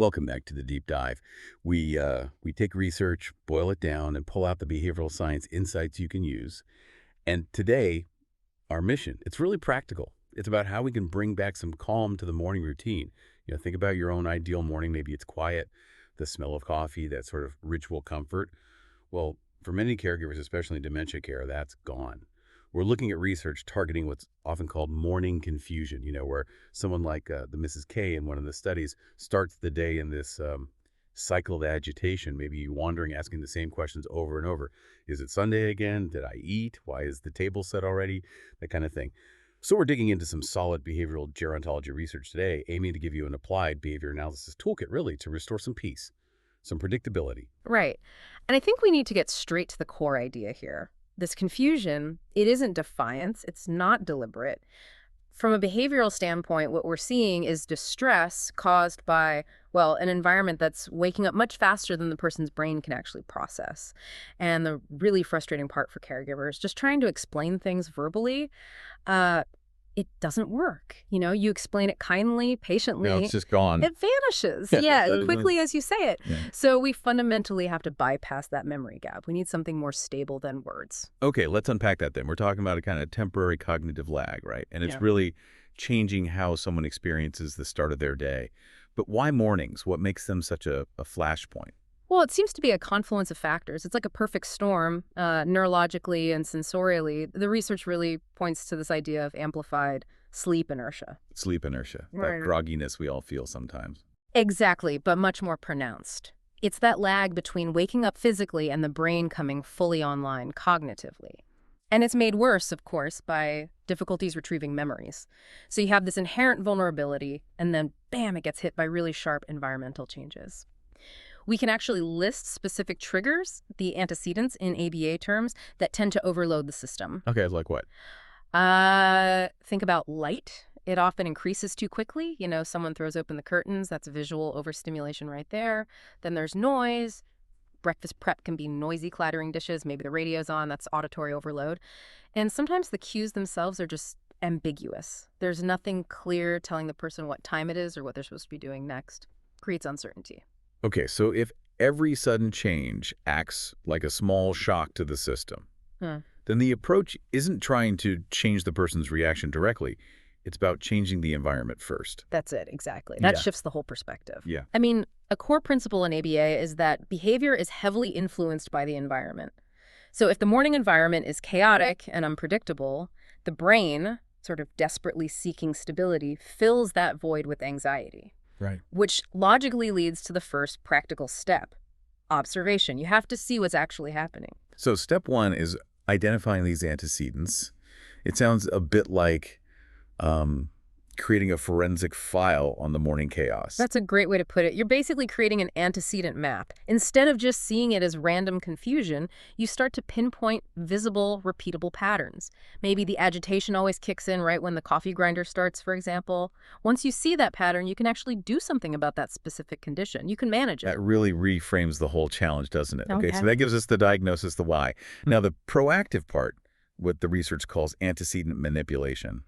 Welcome back to the deep dive. We take research, boil it down, and pull out the behavioral science insights you can use. And today, our mission, it's really practical. It's about how we can bring back some calm to the morning routine. Think about your own ideal morning. Maybe it's quiet, the smell of coffee, that sort of ritual comfort. Well, for many caregivers, especially in dementia care, that's gone. We're looking at research targeting what's often called morning confusion, where someone like the Mrs. K in one of the studies starts the day in this cycle of agitation, maybe wandering, asking the same questions over and over. Is it Sunday again? Did I eat? Why is the table set already? That kind of thing. So we're digging into some solid behavioral gerontology research today, aiming to give you an applied behavior analysis toolkit, really, to restore some peace, some predictability. Right. And I think we need to get straight to the core idea here. This confusion, it isn't defiance. It's not deliberate. From a behavioral standpoint, what we're seeing is distress caused by, well, an environment that's waking up much faster than the person's brain can actually process. And the really frustrating part for caregivers, just trying to explain things verbally, it doesn't work. You explain it kindly, patiently. No, it's just gone. It vanishes. Yeah. Yeah, quickly as you say it. Yeah. So we fundamentally have to bypass that memory gap. We need something more stable than words. Okay, let's unpack that then. We're talking about a kind of temporary cognitive lag, right? And it's Yeah. really changing how someone experiences the start of their day. But why mornings? What makes them such a flashpoint? Well, it seems to be a confluence of factors. It's like a perfect storm, neurologically and sensorially. The research really points to this idea of amplified sleep inertia. Sleep inertia, Right. that grogginess we all feel sometimes. Exactly, but much more pronounced. It's that lag between waking up physically and the brain coming fully online cognitively. And it's made worse, of course, by difficulties retrieving memories. So you have this inherent vulnerability, and then bam, it gets hit by really sharp environmental changes. We can actually list specific triggers, the antecedents in ABA terms, that tend to overload the system. Okay, like what? Think about light. It often increases too quickly. Someone throws open the curtains. That's visual overstimulation right there. Then there's noise. Breakfast prep can be noisy, clattering dishes. Maybe the radio's on. That's auditory overload. And sometimes the cues themselves are just ambiguous. There's nothing clear telling the person what time it is or what they're supposed to be doing next. Creates uncertainty. Okay, so if every sudden change acts like a small shock to the system, then the approach isn't trying to change the person's reaction directly. It's about changing the environment first. That's it, exactly. That Yeah. shifts the whole perspective. Yeah. I mean, a core principle in ABA is that behavior is heavily influenced by the environment. So if the morning environment is chaotic and unpredictable, the brain, sort of desperately seeking stability, fills that void with anxiety. Right. Which logically leads to the first practical step, observation. You have to see what's actually happening. So step one is identifying these antecedents. It sounds a bit like creating a forensic file on the morning chaos. That's a great way to put it. You're basically creating an antecedent map. Instead of just seeing it as random confusion, you start to pinpoint visible, repeatable patterns. Maybe the agitation always kicks in right when the coffee grinder starts, for example. Once you see that pattern, you can actually do something about that specific condition. You can manage it. That really reframes the whole challenge, doesn't it? Okay. So that gives us the diagnosis, the why. Now, the proactive part, what the research calls antecedent manipulation.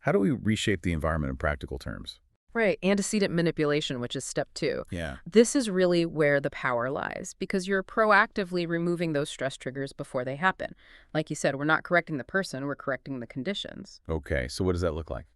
How do we reshape the environment in practical terms? Right, antecedent manipulation, which is step 2. Yeah. This is really where the power lies, because you're proactively removing those stress triggers before they happen. Like you said, we're not correcting the person, we're correcting the conditions. Okay, so what does that look like?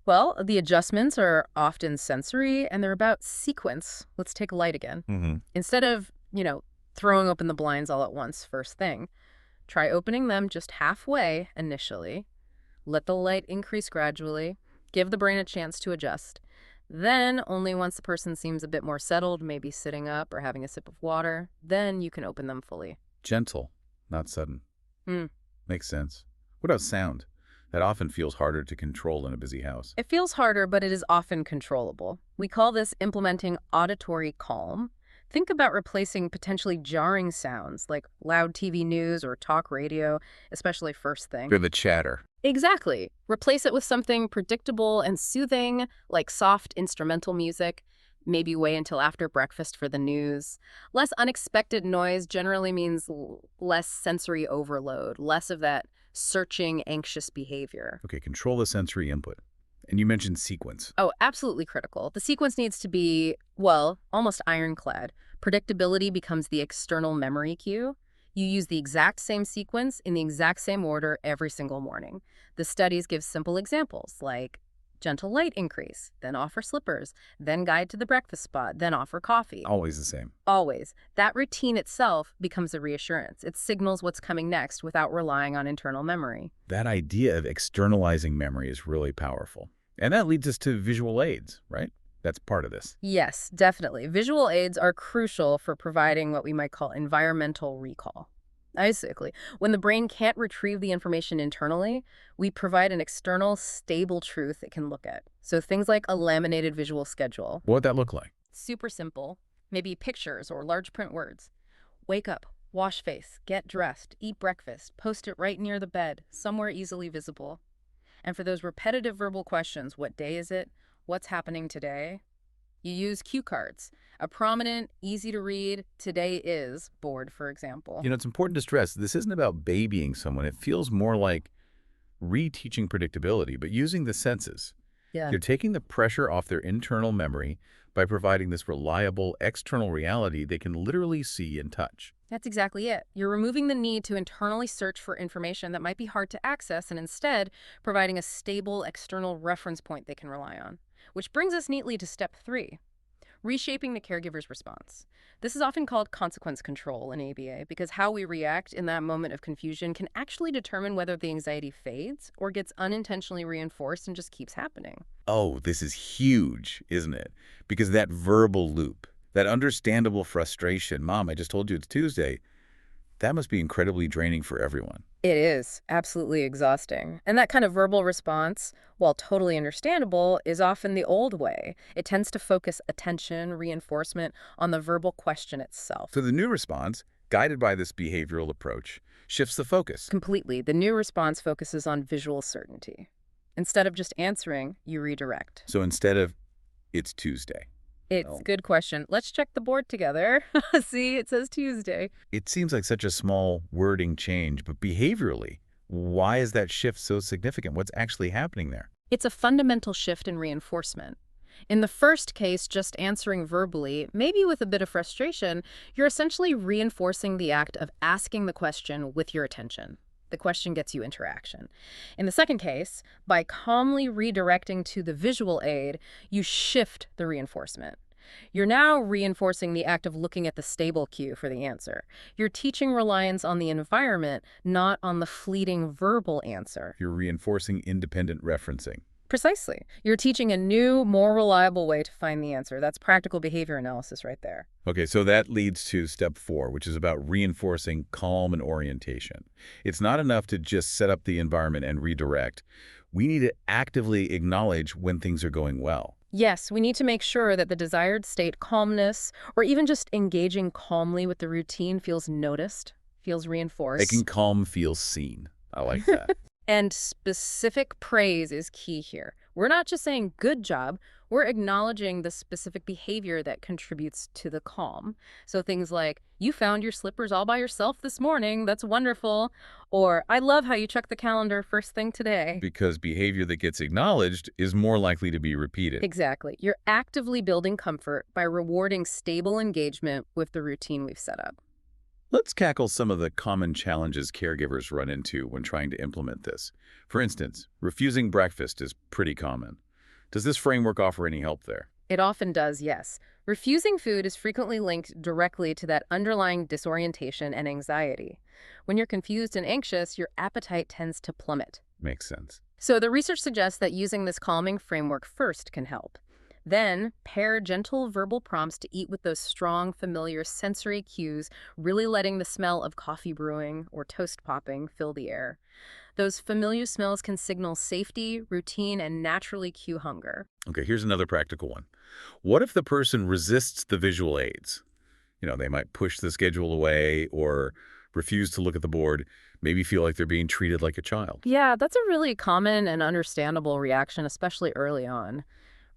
Well, the adjustments are often sensory, and they're about sequence. Let's take light again. Mm-hmm. Instead of, throwing open the blinds all at once first thing, try opening them just halfway initially. Let the light increase gradually. Give the brain a chance to adjust. Then, only once the person seems a bit more settled, maybe sitting up or having a sip of water, then you can open them fully. Gentle, not sudden. Mm. Makes sense. What about sound? That often feels harder to control in a busy house. It feels harder, but it is often controllable. We call this implementing auditory calm. Think about replacing potentially jarring sounds like loud TV news or talk radio, especially first thing. Or the chatter. Exactly. Replace it with something predictable and soothing, like soft instrumental music. Maybe wait until after breakfast for the news. Less unexpected noise generally means less sensory overload, less of that searching, anxious behavior. Okay, control the sensory input. And you mentioned sequence. Oh, absolutely critical. The sequence needs to be, well, almost ironclad. Predictability becomes the external memory cue. You use the exact same sequence in the exact same order every single morning. The studies give simple examples like gentle light increase, then offer slippers, then guide to the breakfast spot, then offer coffee. Always the same. Always. That routine itself becomes a reassurance. It signals what's coming next without relying on internal memory. That idea of externalizing memory is really powerful. And that leads us to visual aids, right? That's part of this. Yes, definitely. Visual aids are crucial for providing what we might call environmental recall. Basically, when the brain can't retrieve the information internally, we provide an external, stable truth it can look at. So things like a laminated visual schedule. What would that look like? Super simple. Maybe pictures or large print words. Wake up, wash face, get dressed, eat breakfast, post it right near the bed, somewhere easily visible. And for those repetitive verbal questions, what day is it? What's happening today? You use cue cards. A prominent, easy-to-read, today is board, for example. It's important to stress this isn't about babying someone. It feels more like reteaching predictability, but using the senses. Yeah. You're taking the pressure off their internal memory by providing this reliable external reality they can literally see and touch. That's exactly it. You're removing the need to internally search for information that might be hard to access and instead providing a stable external reference point they can rely on. Which brings us neatly to step 3, reshaping the caregiver's response. This is often called consequence control in ABA because how we react in that moment of confusion can actually determine whether the anxiety fades or gets unintentionally reinforced and just keeps happening. Oh, this is huge, isn't it? Because that verbal loop, that understandable frustration, Mom, I just told you it's Tuesday, that must be incredibly draining for everyone. It is absolutely exhausting. And that kind of verbal response, while totally understandable, is often the old way. It tends to focus attention, reinforcement on the verbal question itself. So the new response, guided by this behavioral approach, shifts the focus. Completely. The new response focuses on visual certainty. Instead of just answering, you redirect. So instead of, it's Tuesday. It's a good question. Let's check the board together. See, it says Tuesday. It seems like such a small wording change, but behaviorally, why is that shift so significant? What's actually happening there? It's a fundamental shift in reinforcement. In the first case, just answering verbally, maybe with a bit of frustration, you're essentially reinforcing the act of asking the question with your attention. The question gets you interaction. In the second case, by calmly redirecting to the visual aid, you shift the reinforcement. You're now reinforcing the act of looking at the stable cue for the answer. You're teaching reliance on the environment, not on the fleeting verbal answer. You're reinforcing independent referencing. Precisely. You're teaching a new, more reliable way to find the answer. That's practical behavior analysis right there. Okay, so that leads to step 4, which is about reinforcing calm and orientation. It's not enough to just set up the environment and redirect. We need to actively acknowledge when things are going well. Yes, we need to make sure that the desired state, calmness, or even just engaging calmly with the routine feels noticed, feels reinforced. Making calm feel seen. I like that. And specific praise is key here. We're not just saying good job, we're acknowledging the specific behavior that contributes to the calm. So things like, you found your slippers all by yourself this morning, that's wonderful. Or, I love how you check the calendar first thing today. Because behavior that gets acknowledged is more likely to be repeated. Exactly. You're actively building comfort by rewarding stable engagement with the routine we've set up. Let's tackle some of the common challenges caregivers run into when trying to implement this. For instance, refusing breakfast is pretty common. Does this framework offer any help there? It often does, yes. Refusing food is frequently linked directly to that underlying disorientation and anxiety. When you're confused and anxious, your appetite tends to plummet. Makes sense. So the research suggests that using this calming framework first can help. Then, pair gentle verbal prompts to eat with those strong, familiar sensory cues, really letting the smell of coffee brewing or toast popping fill the air. Those familiar smells can signal safety, routine, and naturally cue hunger. Okay, here's another practical one. What if the person resists the visual aids? They might push the schedule away or refuse to look at the board, maybe feel like they're being treated like a child. Yeah, that's a really common and understandable reaction, especially early on.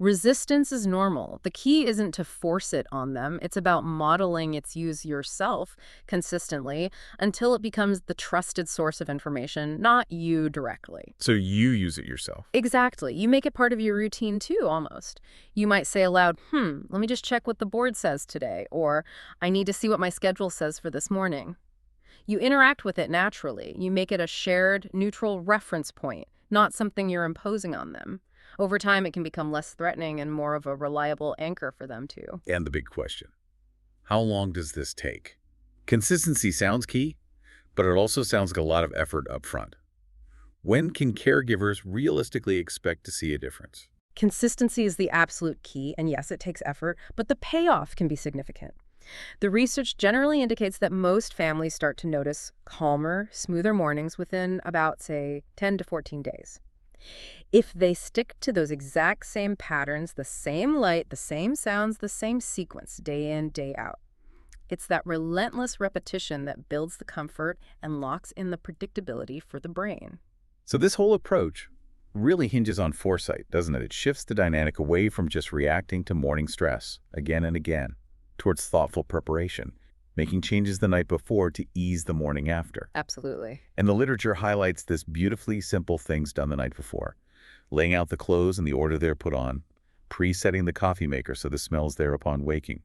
Resistance is normal. The key isn't to force it on them. It's about modeling its use yourself consistently until it becomes the trusted source of information, not you directly. So you use it yourself. Exactly. You make it part of your routine too, almost. You might say aloud, let me just check what the board says today, or I need to see what my schedule says for this morning. You interact with it naturally. You make it a shared, neutral reference point, not something you're imposing on them. Over time, it can become less threatening and more of a reliable anchor for them too. And the big question, how long does this take? Consistency sounds key, but it also sounds like a lot of effort up front. When can caregivers realistically expect to see a difference? Consistency is the absolute key, and yes, it takes effort, but the payoff can be significant. The research generally indicates that most families start to notice calmer, smoother mornings within about, say, 10 to 14 days. If they stick to those exact same patterns, the same light, the same sounds, the same sequence, day in, day out. It's that relentless repetition that builds the comfort and locks in the predictability for the brain. So this whole approach really hinges on foresight, doesn't it? It shifts the dynamic away from just reacting to morning stress again and again, towards thoughtful preparation, making changes the night before to ease the morning after. Absolutely. And the literature highlights this beautifully simple things done the night before. Laying out the clothes in the order they're put on, pre-setting the coffee maker so the smell's there upon waking,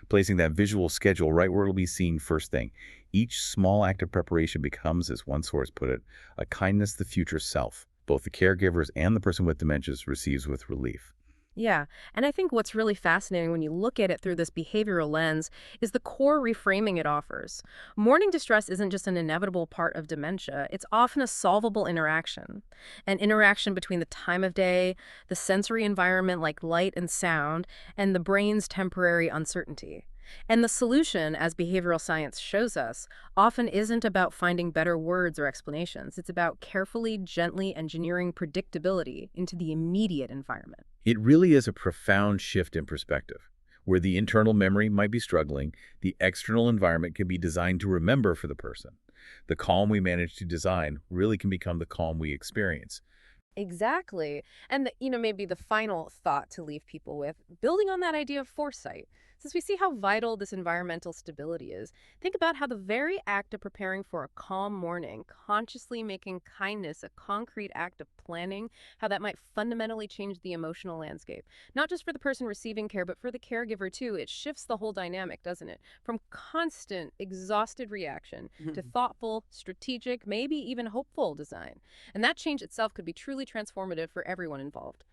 placing that visual schedule right where it'll be seen first thing. Each small act of preparation becomes, as one source put it, a kindness to the future self. Both the caregivers and the person with dementia receives with relief. Yeah, and I think what's really fascinating when you look at it through this behavioral lens is the core reframing it offers. Morning distress isn't just an inevitable part of dementia, it's often a solvable interaction. An interaction between the time of day, the sensory environment like light and sound, and the brain's temporary uncertainty. And the solution, as behavioral science shows us, often isn't about finding better words or explanations. It's about carefully, gently engineering predictability into the immediate environment. It really is a profound shift in perspective. Where the internal memory might be struggling, the external environment can be designed to remember for the person. The calm we manage to design really can become the calm we experience. Exactly. And, maybe the final thought to leave people with, building on that idea of foresight. Since we see how vital this environmental stability is, think about how the very act of preparing for a calm morning, consciously making kindness a concrete act of planning, how that might fundamentally change the emotional landscape. Not just for the person receiving care, but for the caregiver too. It shifts the whole dynamic, doesn't it? From constant, exhausted reaction to thoughtful, strategic, maybe even hopeful design. And that change itself could be truly transformative for everyone involved.